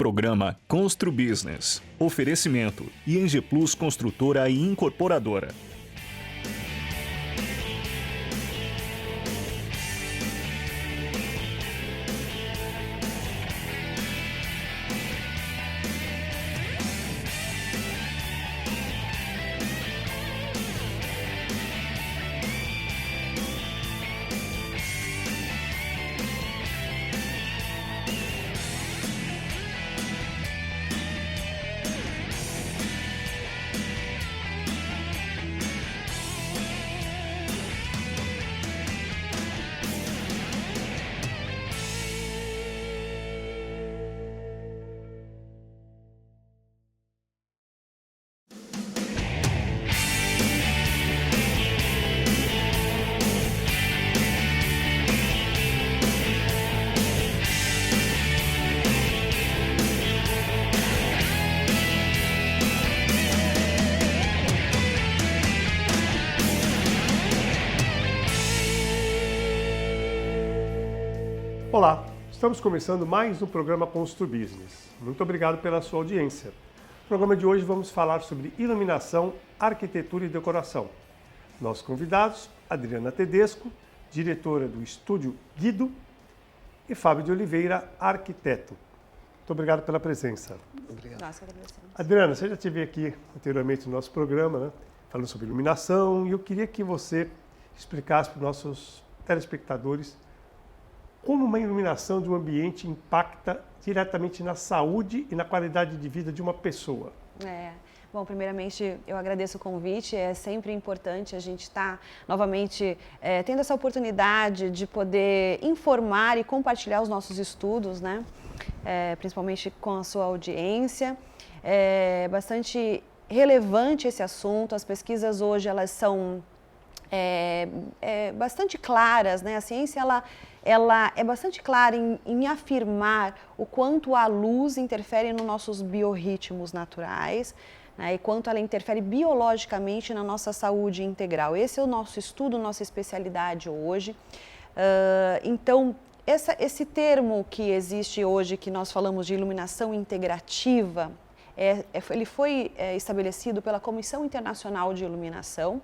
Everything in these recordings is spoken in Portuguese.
programa Constru Business. Oferecimento ING Plus Construtora e Incorporadora. Olá, estamos começando mais um programa Constru Business. Muito obrigado pela sua audiência. No programa de hoje vamos falar sobre iluminação, arquitetura e decoração. Nossos convidados, Adriana Tedesco, diretora do Estúdio Guido, e Fábio de Oliveira, arquiteto. Muito obrigado pela presença. Obrigado. Nós que agradecemos. Adriana, você já esteve aqui anteriormente no nosso programa, né, falando sobre iluminação, e eu queria que você explicasse para os nossos telespectadores como uma iluminação de um ambiente impacta diretamente na saúde e na qualidade de vida de uma pessoa. Bom, primeiramente eu agradeço o convite, é sempre importante a gente estar novamente tendo essa oportunidade de poder informar e compartilhar os nossos estudos, né? Principalmente com a sua audiência. É bastante relevante esse assunto, as pesquisas hoje elas são bastante claras, né? A ciência ela é bastante clara em afirmar o quanto a luz interfere nos nossos biorritmos naturais, né, e quanto ela interfere biologicamente na nossa saúde integral. Esse é o nosso estudo, nossa especialidade hoje. Então, esse termo que existe hoje, que nós falamos de iluminação integrativa, ele foi estabelecido pela Comissão Internacional de Iluminação.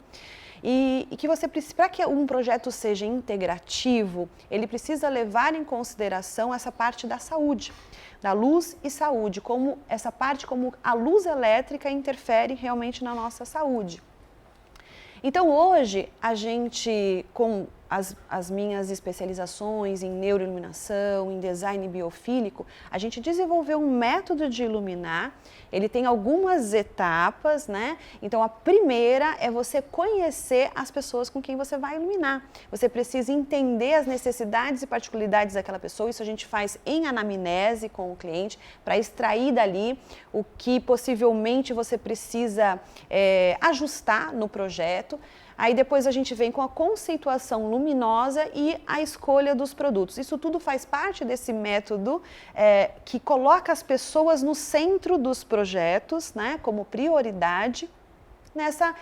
E que para que um projeto seja integrativo, ele precisa levar em consideração essa parte da saúde, da luz e saúde, como essa parte como a luz elétrica interfere realmente na nossa saúde. Então hoje a gente, com as minhas especializações em neuroiluminação, em design biofílico, a gente desenvolveu um método de iluminar. Ele tem algumas etapas, né? Então a primeira é você conhecer as pessoas com quem você vai iluminar. Você precisa entender as necessidades e particularidades daquela pessoa. Isso a gente faz em anamnese com o cliente, para extrair dali o que possivelmente você precisa ajustar no projeto. Aí depois a gente vem com a conceituação luminosa e a escolha dos produtos. Isso tudo faz parte desse método que coloca as pessoas no centro dos projetos, né, como prioridade, nessa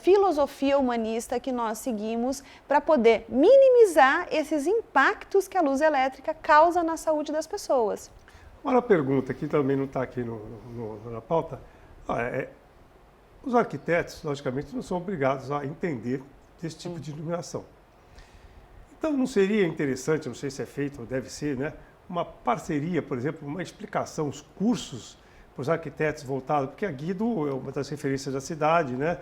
filosofia humanista que nós seguimos para poder minimizar esses impactos que a luz elétrica causa na saúde das pessoas. Uma pergunta que também não está aqui na pauta. Os arquitetos, logicamente, não são obrigados a entender desse tipo de iluminação. Então, não seria interessante, não sei se é feito ou deve ser, né, uma parceria, por exemplo, uma explicação, os cursos para os arquitetos voltados, porque a Guido é uma das referências da cidade, né,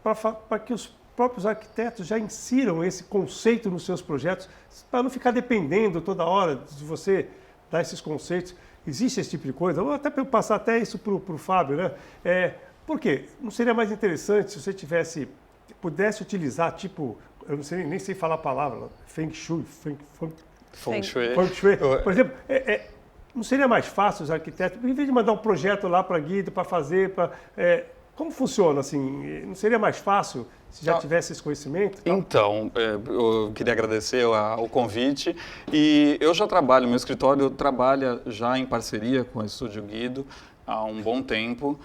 para que os próprios arquitetos já insiram esse conceito nos seus projetos, para não ficar dependendo toda hora de você dar esses conceitos. Existe esse tipo de coisa? Ou até para eu passar até isso para o Fábio, né? Por quê? Não seria mais interessante se você pudesse utilizar, tipo, eu não sei, nem sei falar a palavra, Feng Shui, Feng Shui. Por exemplo, não seria mais fácil os arquitetos, em vez de mandar um projeto lá para Guido, para fazer, como funciona assim? Não seria mais fácil se já tivesse esse conhecimento? Então, eu queria agradecer o convite e eu já trabalho, meu escritório trabalha já em parceria com o Estúdio Guido há um bom tempo.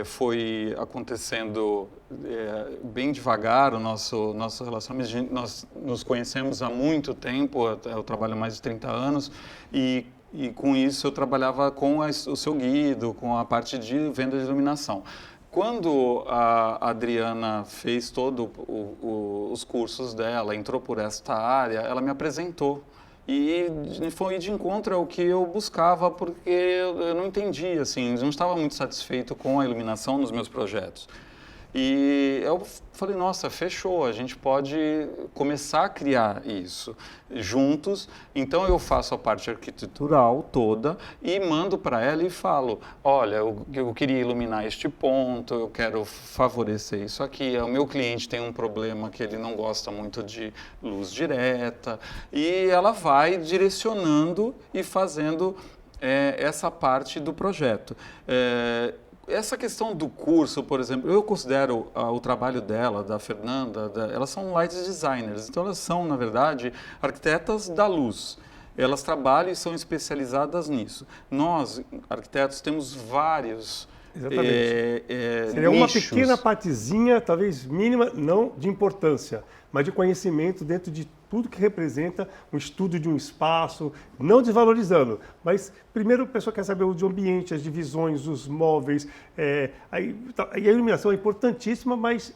Foi acontecendo bem devagar o nosso relacionamento. Nós nos conhecemos há muito tempo, eu trabalho há mais de 30 anos, e E com isso eu trabalhava com o seu Guido, com a parte de venda de iluminação. Quando a Adriana fez todos os cursos dela, entrou por esta área, ela me apresentou. E foi de encontro ao que eu buscava, porque eu não entendia, assim, não estava muito satisfeito com a iluminação nos meus projetos. E eu falei, nossa, fechou, a gente pode começar a criar isso juntos. Então eu faço a parte arquitetural toda e mando para ela e falo, olha, eu queria iluminar este ponto, eu quero favorecer isso aqui. O meu cliente tem um problema que ele não gosta muito de luz direta. E ela vai direcionando e fazendo essa parte do projeto. Essa questão do curso, por exemplo, eu considero o trabalho dela, da Fernanda, elas são light designers, então elas são, na verdade, arquitetas da luz. Elas trabalham e são especializadas nisso. Nós, arquitetos, temos vários Seria uma nichos. pequena partezinha, talvez mínima, não de importância, mas de conhecimento dentro de tudo que representa um estudo de um espaço, não desvalorizando, mas primeiro a pessoa quer saber o ambiente, as divisões, os móveis, aí a iluminação é importantíssima, mas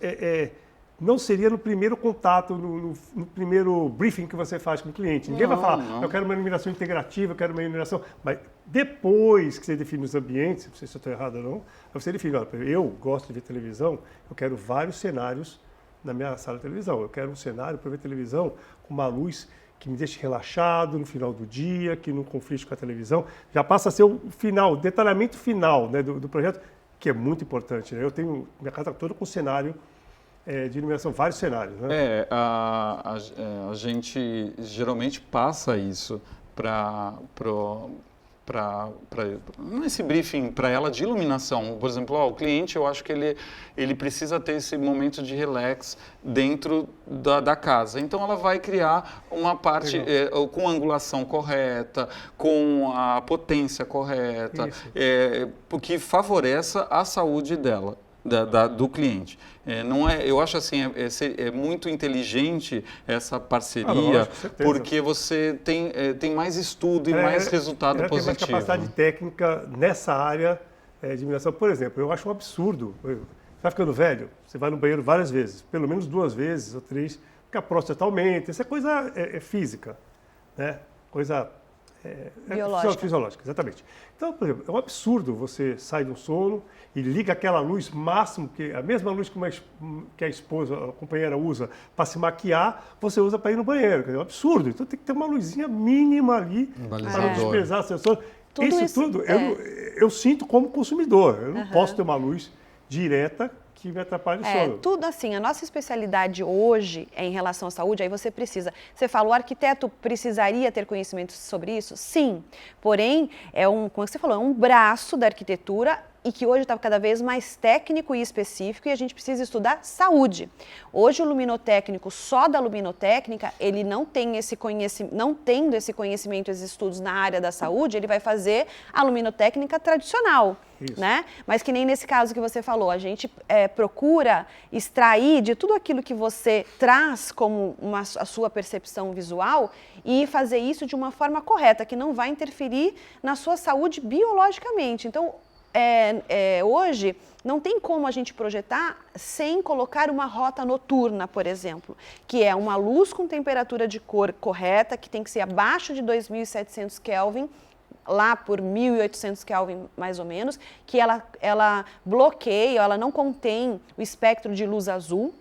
não seria no primeiro contato, no primeiro briefing que você faz com o cliente. Ninguém vai falar, eu quero uma iluminação integrativa, eu quero uma iluminação... Mas depois que você define os ambientes, não sei se eu estou errado ou não, você define, olha, eu gosto de ver televisão, eu quero vários cenários na minha sala de televisão. Eu quero um cenário para ver televisão com uma luz que me deixe relaxado no final do dia, que não conflite com a televisão. Já passa a ser o final, o detalhamento final, né, do projeto, que é muito importante. Né? Eu tenho minha casa toda com cenário de iluminação, vários cenários. Né? A gente geralmente passa isso nesse briefing para ela de iluminação. Por exemplo, o cliente, eu acho que ele precisa ter esse momento de relax dentro da casa. Então ela vai criar uma parte com a angulação correta, com a potência correta, que favoreça a saúde dela. Do cliente. Eu acho assim, é muito inteligente essa parceria, lógico, porque você tem mais estudo e mais resultado positivo. Tem mais capacidade técnica nessa área de iluminação. Por exemplo, eu acho um absurdo. Está ficando velho, você vai no banheiro várias vezes, pelo menos 2 vezes ou 3, porque a próstata aumenta. Isso é coisa física, né? Coisa fisiológica, exatamente. Então, por exemplo, é um absurdo você sair do sono e liga aquela luz máximo, que a mesma luz que a esposa, a companheira usa para se maquiar, você usa para ir no banheiro. É um absurdo. Então tem que ter uma luzinha mínima ali para não desprezar a sensor. Isso tudo eu sinto como consumidor. Eu não posso ter uma luz direta que me atrapalha o sono. Tudo assim, a nossa especialidade hoje em relação à saúde, aí você fala, o arquiteto precisaria ter conhecimento sobre isso? Sim, porém, como você falou, é um braço da arquitetura e que hoje está cada vez mais técnico e específico e a gente precisa estudar saúde. Hoje o luminotécnico, só da luminotécnica, ele não tendo esse conhecimento, esses estudos na área da saúde, ele vai fazer a luminotécnica tradicional. Né? Mas que nem nesse caso que você falou, a gente procura extrair de tudo aquilo que você traz como a sua percepção visual e fazer isso de uma forma correta, que não vai interferir na sua saúde biologicamente. Então, hoje, não tem como a gente projetar sem colocar uma rota noturna, por exemplo, que é uma luz com temperatura de cor correta, que tem que ser abaixo de 2.700 Kelvin, lá por 1.800 Kelvin mais ou menos, que ela bloqueia, ela não contém o espectro de luz azul,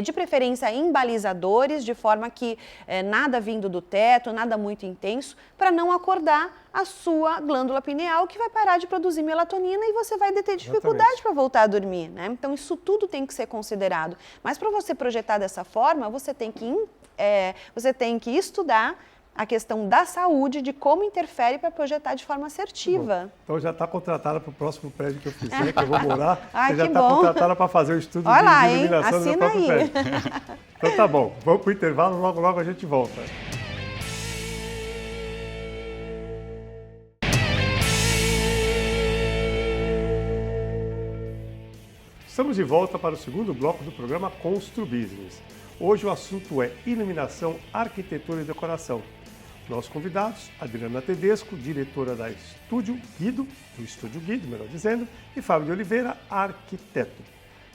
de preferência em balizadores, de forma que nada vindo do teto, nada muito intenso, para não acordar a sua glândula pineal, que vai parar de produzir melatonina e você vai ter dificuldade para voltar a dormir, né? Então isso tudo tem que ser considerado. Mas para você projetar dessa forma, você tem que estudar a questão da saúde, de como interfere para projetar de forma assertiva. Bom, então já está contratada para o próximo prédio que eu fizer, que eu vou morar. Você já está contratada para fazer o estudo de iluminação do meu próprio prédio. Então tá bom, vamos para o intervalo, logo a gente volta. Estamos de volta para o segundo bloco do programa Constru Business. Hoje o assunto é iluminação, arquitetura e decoração. Nossos convidados, Adriana Tedesco, diretora da Estúdio Guido, do Estúdio Guido, melhor dizendo, e Fábio de Oliveira, arquiteto.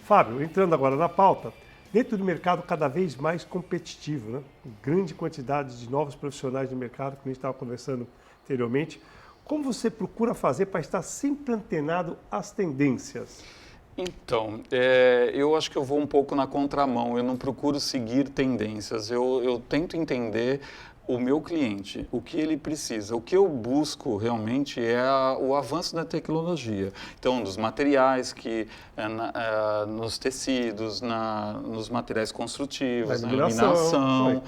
Fábio, entrando agora na pauta, dentro do mercado cada vez mais competitivo, né? Com grande quantidade de novos profissionais de mercado, que a gente estava conversando anteriormente, como você procura fazer para estar sempre antenado às tendências? Então, eu acho que eu vou um pouco na contramão, eu não procuro seguir tendências, eu tento entender o meu cliente, o que ele precisa. O que eu busco realmente é o avanço da tecnologia. Então, dos materiais, nos tecidos, nos materiais construtivos, na iluminação.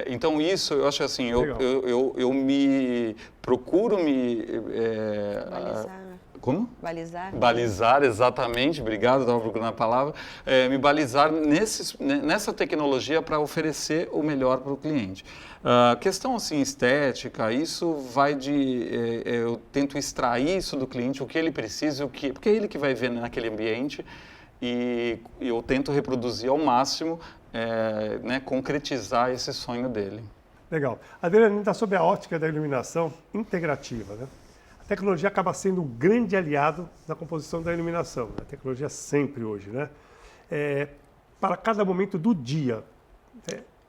Então, isso, eu acho assim, eu me procuro me... Balizar. Como? Balizar. Balizar, exatamente, obrigado, estava procurando a palavra. Me balizar nessa tecnologia para oferecer o melhor para o cliente. Questão assim, estética, isso vai eu tento extrair isso do cliente, o que ele precisa, porque é ele que vai ver naquele ambiente e eu tento reproduzir ao máximo, concretizar esse sonho dele. Legal. Adriana, ainda sobre a ótica da iluminação integrativa, né? A tecnologia acaba sendo um grande aliado na composição da iluminação. A tecnologia sempre hoje, né? Para cada momento do dia,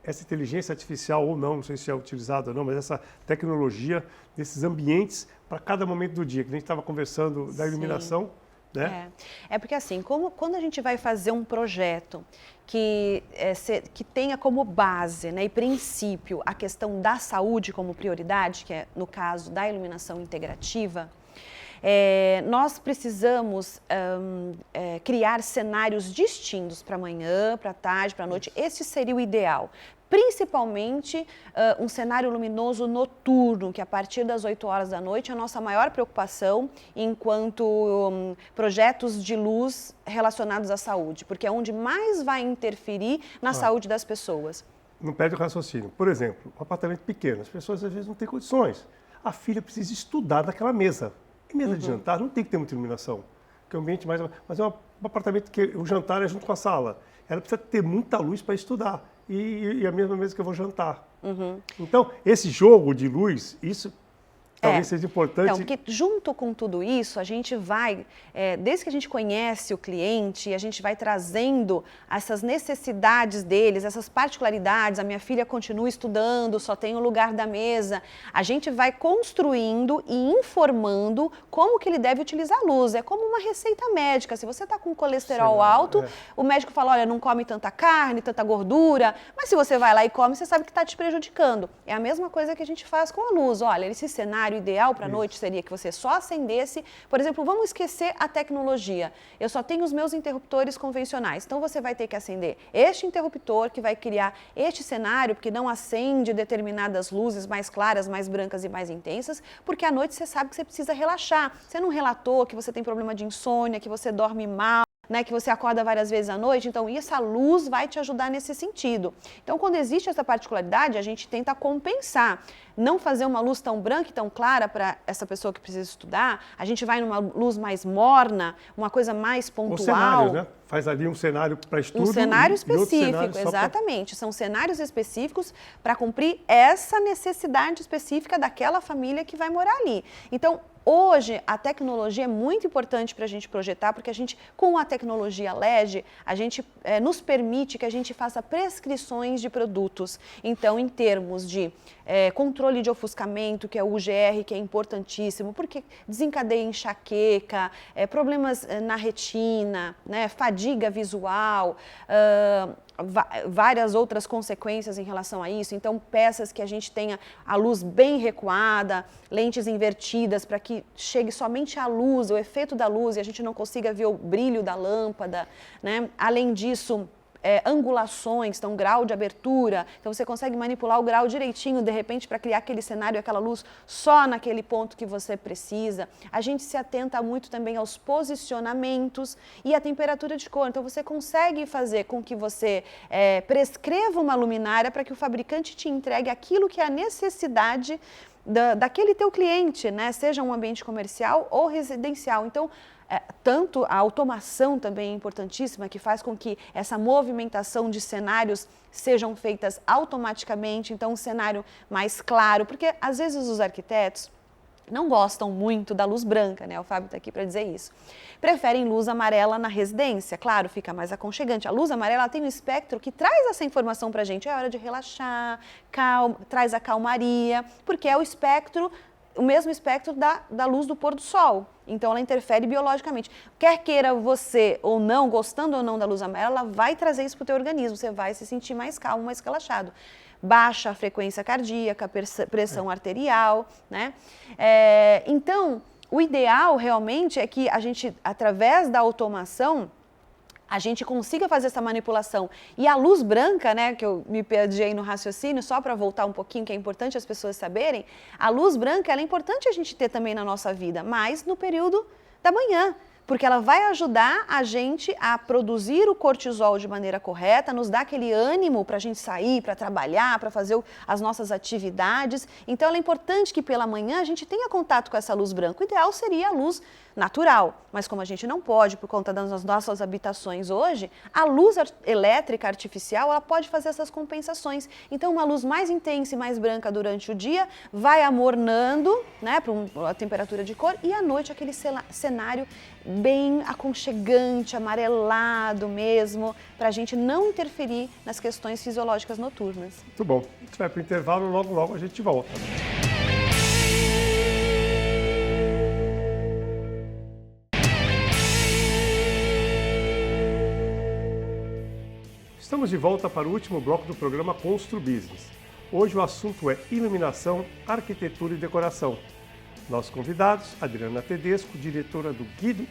essa inteligência artificial ou não sei se é utilizada ou não, mas essa tecnologia desses ambientes para cada momento do dia, que a gente estava conversando da iluminação, né? É porque assim, quando a gente vai fazer um projeto que tenha como base, né, e princípio a questão da saúde como prioridade, que é no caso da iluminação integrativa, nós precisamos criar cenários distintos para amanhã, para tarde, para noite. Esse seria o ideal. Principalmente um cenário luminoso noturno, que a partir das 8 horas da noite é a nossa maior preocupação enquanto projetos de luz relacionados à saúde, porque é onde mais vai interferir na saúde das pessoas. Não perde o raciocínio. Por exemplo, um apartamento pequeno, as pessoas às vezes não têm condições. A filha precisa estudar naquela mesa. E mesa de jantar não tem que ter muita iluminação, porque é um ambiente mas é um apartamento que o jantar é junto com a sala. Ela precisa ter muita luz para estudar. E a mesma mesa que eu vou jantar. Então, esse jogo de luz, isso talvez seja importante. Então, porque junto com tudo isso, a gente vai, desde que a gente conhece o cliente, a gente vai trazendo essas necessidades deles, essas particularidades, a minha filha continua estudando, só tem o lugar da mesa, a gente vai construindo e informando como que ele deve utilizar a luz. É como uma receita médica, se você está com colesterol alto, o médico fala, olha, não come tanta carne, tanta gordura, mas se você vai lá e come, você sabe que está te prejudicando. É a mesma coisa que a gente faz com a luz. Olha, esse cenário ideal para a noite seria que você só acendesse, por exemplo, vamos esquecer a tecnologia. Eu só tenho os meus interruptores convencionais, então você vai ter que acender este interruptor que vai criar este cenário, porque não acende determinadas luzes mais claras, mais brancas e mais intensas, porque à noite você sabe que você precisa relaxar. Você não relatou que você tem problema de insônia, que você dorme mal, né, que você acorda várias vezes à noite, então essa luz vai te ajudar nesse sentido. Então, quando existe essa particularidade, a gente tenta compensar, não fazer uma luz tão branca e tão clara para essa pessoa que precisa estudar, a gente vai numa luz mais morna, uma coisa mais pontual. Os cenários, né? Faz ali um cenário para estudo. Um cenário específico, cenário exatamente. São cenários específicos para cumprir essa necessidade específica daquela família que vai morar ali. Então, hoje, a tecnologia é muito importante para a gente projetar, porque a gente, com a tecnologia LED, a gente nos permite que a gente faça prescrições de produtos. Então, em termos de controle de ofuscamento, que é o UGR, que é importantíssimo, porque desencadeia enxaqueca, problemas na retina, né, fadiga visual, várias outras consequências em relação a isso. Então, peças que a gente tenha a luz bem recuada, lentes invertidas para que chegue somente a luz, o efeito da luz, e a gente não consiga ver o brilho da lâmpada, né? Além disso, angulações, então grau de abertura, então você consegue manipular o grau direitinho, de repente, para criar aquele cenário, aquela luz só naquele ponto que você precisa. A gente se atenta muito também aos posicionamentos e à temperatura de cor, então você consegue fazer com que você prescreva uma luminária para que o fabricante te entregue aquilo que é a necessidade daquele teu cliente, né? Seja um ambiente comercial ou residencial. Então, tanto a automação também é importantíssima, que faz com que essa movimentação de cenários sejam feitas automaticamente, então um cenário mais claro, porque às vezes os arquitetos não gostam muito da luz branca, né? O Fábio está aqui para dizer isso. Preferem luz amarela na residência, claro, fica mais aconchegante. A luz amarela tem um espectro que traz essa informação para a gente, é hora de relaxar, traz a calmaria, porque é o mesmo espectro da luz do pôr do sol. Então, ela interfere biologicamente. Quer queira você ou não, gostando ou não da luz amarela, ela vai trazer isso para o teu organismo. Você vai se sentir mais calmo, mais relaxado. Baixa a frequência cardíaca, pressão arterial, né? Então, o ideal realmente é que a gente, através da automação, a gente consiga fazer essa manipulação. E a luz branca, né, que eu me perdi aí no raciocínio, só para voltar um pouquinho, que é importante as pessoas saberem, a luz branca ela é importante a gente ter também na nossa vida, mas no período da manhã, porque ela vai ajudar a gente a produzir o cortisol de maneira correta, nos dá aquele ânimo para a gente sair, para trabalhar, para fazer as nossas atividades. Então, é importante que pela manhã a gente tenha contato com essa luz branca. O ideal seria a luz natural, mas como a gente não pode, por conta das nossas habitações hoje, a luz elétrica artificial, ela pode fazer essas compensações. Então, uma luz mais intensa e mais branca durante o dia vai amornando, né, para a temperatura de cor, e à noite aquele cenário bem aconchegante, amarelado mesmo, para a gente não interferir nas questões fisiológicas noturnas. Muito bom. A gente vai para o intervalo, logo a gente volta. Estamos de volta para o último bloco do programa Constru Business. Hoje o assunto é iluminação, arquitetura e decoração. Nossos convidados, Adriana Tedesco, diretora do Guido,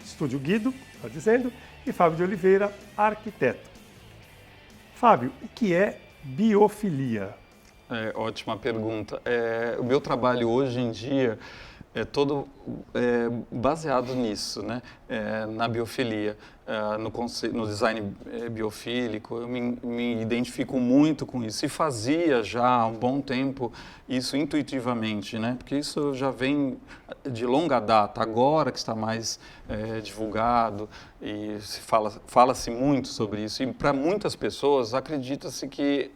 Estúdio Guido, está dizendo, e Fábio de Oliveira, arquiteto. Fábio, o que é biofilia? Ótima pergunta. O meu trabalho hoje em dia é todo baseado nisso, né? Na biofilia, no design biofílico. Eu me identifico muito com isso e fazia já há um bom tempo isso intuitivamente, né? Porque isso já vem de longa data, agora que está mais divulgado e fala-se muito sobre isso. E para muitas pessoas acredita-se que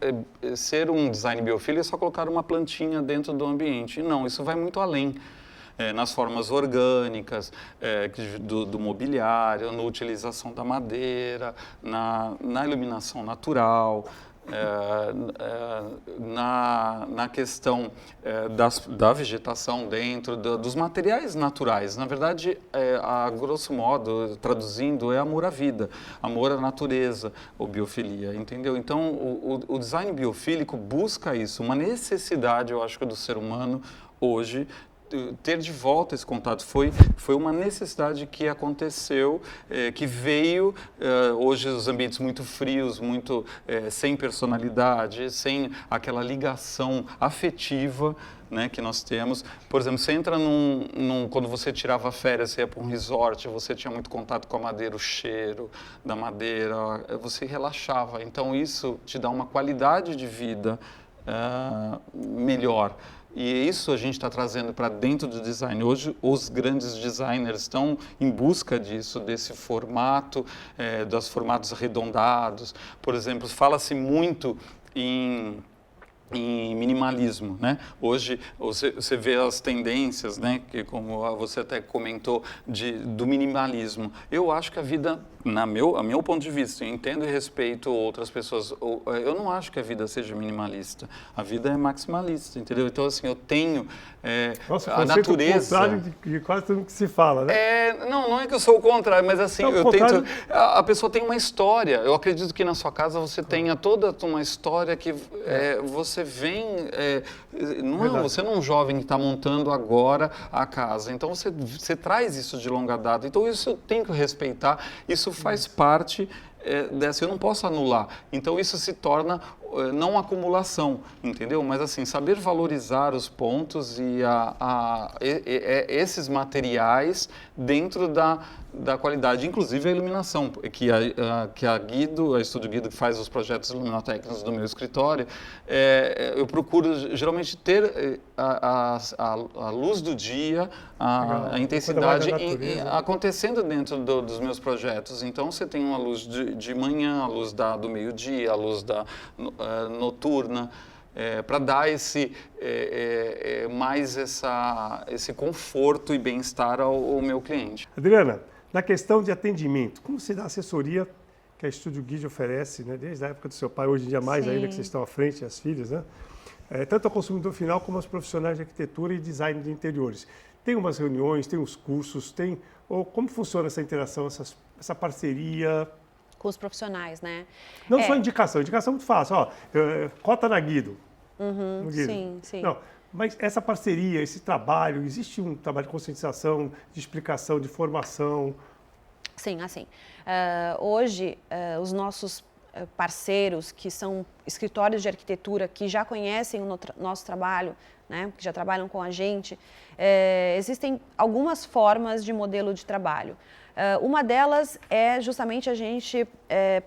ser um design biofílico é só colocar uma plantinha dentro do ambiente. E não, isso vai muito além. Nas formas orgânicas, do mobiliário, na utilização da madeira, na iluminação natural, na questão da vegetação dentro, dos materiais naturais. Na verdade, a grosso modo, traduzindo, é amor à vida, amor à natureza, ou biofilia, entendeu? Então, o design biofílico busca isso, uma necessidade, eu acho, do ser humano hoje, ter de volta esse contato. Foi uma necessidade que aconteceu, que veio, hoje os ambientes muito frios, muito sem personalidade, sem aquela ligação afetiva, né, que nós temos. Por exemplo, você entra quando você tirava férias, você ia para um resort, você tinha muito contato com a madeira, o cheiro da madeira, você relaxava. Então isso te dá uma qualidade de vida melhor. E isso a gente está trazendo para dentro do design. Hoje, os grandes designers estão em busca disso, desse formato, dos formatos arredondados. Por exemplo, fala-se muito em minimalismo, né? Hoje você vê as tendências, né? Que como você até comentou, do minimalismo. Eu acho que a vida, a meu ponto de vista, eu entendo e respeito outras pessoas, eu não acho que a vida seja minimalista. A vida é maximalista, entendeu? Então, assim, eu tenho a natureza... contrário de quase tudo que se fala, né? Não é que eu sou o contrário, mas assim, eu tento... A pessoa tem uma história. Eu acredito que na sua casa você tenha toda uma história que você vem... você não é um jovem que está montando agora a casa. Então, você traz isso de longa data. Então, isso eu tenho que respeitar. Isso faz parte dessa... Eu não posso anular. Então, isso se torna não acumulação, entendeu? Mas assim, saber valorizar os pontos e esses materiais dentro da qualidade, inclusive a iluminação, que a Guido, a Estúdio Guido, que faz os projetos iluminotécnicos do meu escritório, eu procuro geralmente ter a luz do dia, a intensidade acontecendo dentro dos meus projetos. Então, você tem uma luz de manhã, a luz do meio-dia, a luz noturna, para dar mais esse conforto e bem-estar ao meu cliente. Adriana, na questão de atendimento, como você dá a assessoria que a Estúdio Guido oferece, né, desde a época do seu pai, hoje em dia mais ainda que vocês estão à frente, as filhas, né? Tanto ao consumidor final como aos profissionais de arquitetura e design de interiores. Tem umas reuniões, tem uns cursos, ou como funciona essa interação, essa parceria? Com os profissionais, né? Não só indicação é muito fácil, cota na Guido. Uhum, Guido. Sim. Não, mas essa parceria, esse trabalho, existe um trabalho de conscientização, de explicação, de formação? Sim, assim, hoje os nossos parceiros, que são escritórios de arquitetura, que já conhecem o nosso trabalho, né, que já trabalham com a gente, existem algumas formas de modelo de trabalho. Uma delas é justamente a gente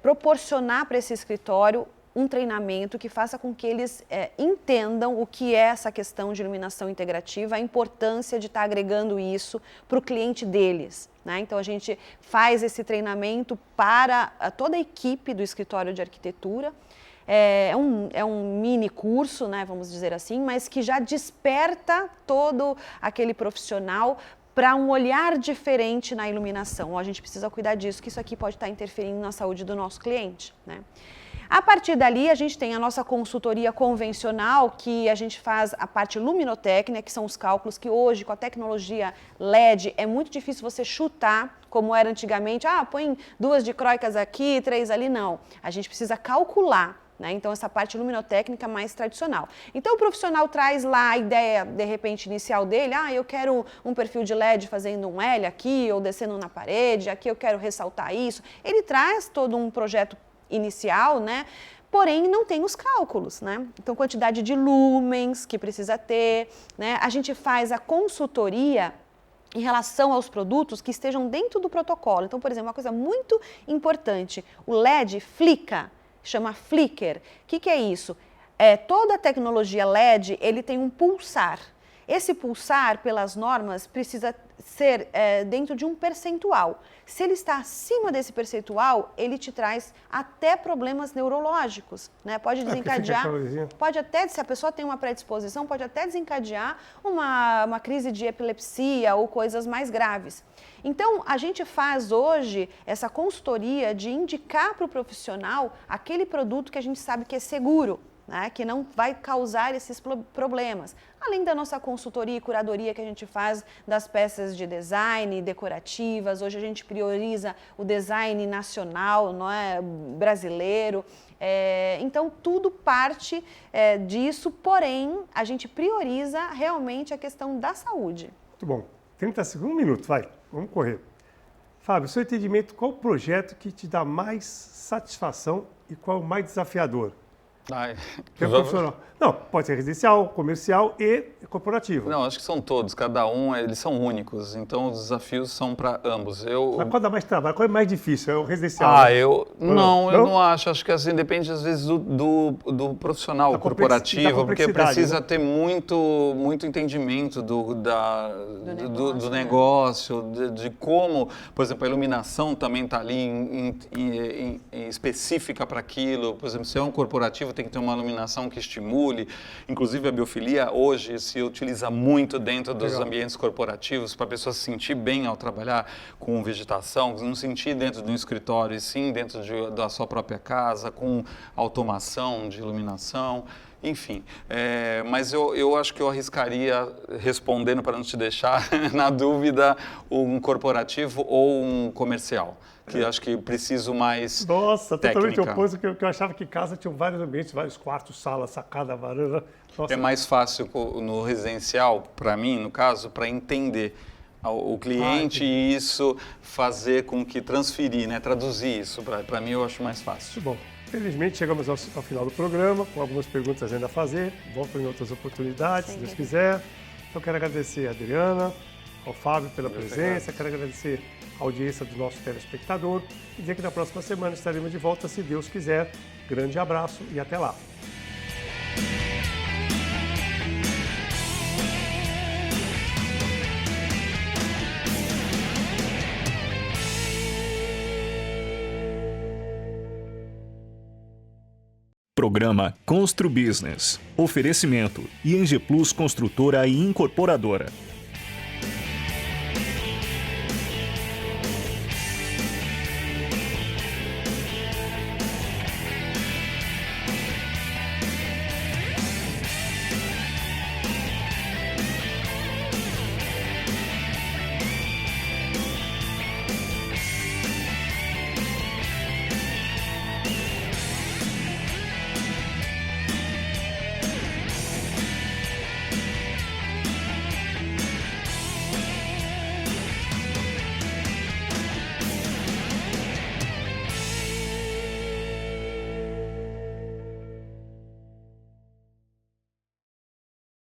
proporcionar para esse escritório um treinamento que faça com que eles entendam o que é essa questão de iluminação integrativa, a importância de estar agregando isso para o cliente deles, né? Então, a gente faz esse treinamento para toda a equipe do escritório de arquitetura. É um mini curso, né, vamos dizer assim, mas que já desperta todo aquele profissional para um olhar diferente na iluminação. A gente precisa cuidar disso, que isso aqui pode estar interferindo na saúde do nosso cliente, né? A partir dali, a gente tem a nossa consultoria convencional, que a gente faz a parte luminotécnica, que são os cálculos que hoje, com a tecnologia LED, é muito difícil você chutar, como era antigamente, põe 2 dicróicas aqui, 3 ali, não. A gente precisa calcular, né? Então, essa parte luminotécnica mais tradicional. Então, o profissional traz lá a ideia, de repente, inicial dele, eu quero um perfil de LED fazendo um L aqui, ou descendo na parede, aqui eu quero ressaltar isso. Ele traz todo um projeto inicial, né? Porém, não tem os cálculos, né? Então, quantidade de lumens que precisa ter, né? A gente faz a consultoria em relação aos produtos que estejam dentro do protocolo. Então, por exemplo, uma coisa muito importante, o LED flica, chama flicker. O que é isso? Toda a tecnologia LED, ele tem um pulsar. Esse pulsar, pelas normas, precisa ser dentro de um percentual. Se ele está acima desse percentual, ele te traz até problemas neurológicos, né? Pode desencadear, pode até, se a pessoa tem uma predisposição, pode até desencadear uma crise de epilepsia ou coisas mais graves. Então, a gente faz hoje essa consultoria de indicar para o profissional aquele produto que a gente sabe que é seguro, né, que não vai causar esses problemas. Além da nossa consultoria e curadoria que a gente faz das peças de design decorativas, hoje a gente prioriza o design nacional, não é, brasileiro. Então, tudo parte disso, porém, a gente prioriza realmente a questão da saúde. Muito bom. 30 segundos, 1 minuto, vai. Vamos correr. Fábio, seu entendimento, qual o projeto que te dá mais satisfação e qual o mais desafiador? Que profissional. Não, pode ser residencial, comercial e corporativo. Não, acho que são todos, cada um, eles são únicos, então os desafios são para ambos. Mas qual dá mais trabalho? Qual é mais difícil? É o residencial? Eu não acho. Acho que assim, depende às vezes do profissional corporativo, porque precisa ter muito entendimento do negócio, de como, por exemplo, a iluminação também está ali específica para aquilo. Por exemplo, se é um corporativo, tem que ter uma iluminação que estimule. Inclusive, a biofilia hoje se utiliza muito dentro dos ambientes corporativos para a pessoa se sentir bem ao trabalhar com vegetação, não sentir dentro de um escritório, e sim dentro da sua própria casa, com automação de iluminação. Enfim, mas eu acho que eu arriscaria, respondendo para não te deixar na dúvida, um corporativo ou um comercial. Que acho que preciso mais técnica. Totalmente oposto, que eu achava que casa tinha vários ambientes, vários quartos, sala, sacada, varanda. Nossa. É mais fácil no residencial, para mim, no caso, para entender o cliente e isso fazer com que transferir, né, traduzir isso. Para mim, eu acho mais fácil. Muito bom. Felizmente chegamos ao final do programa, com algumas perguntas ainda a fazer. Volto em outras oportunidades, se Deus quiser. Então quero agradecer a Adriana, ao Fábio pela presença, quero agradecer a audiência do nosso telespectador e dizer que na próxima semana estaremos de volta, se Deus quiser. Grande abraço e até lá. Programa Constru Business. Oferecimento ING Plus Construtora e Incorporadora.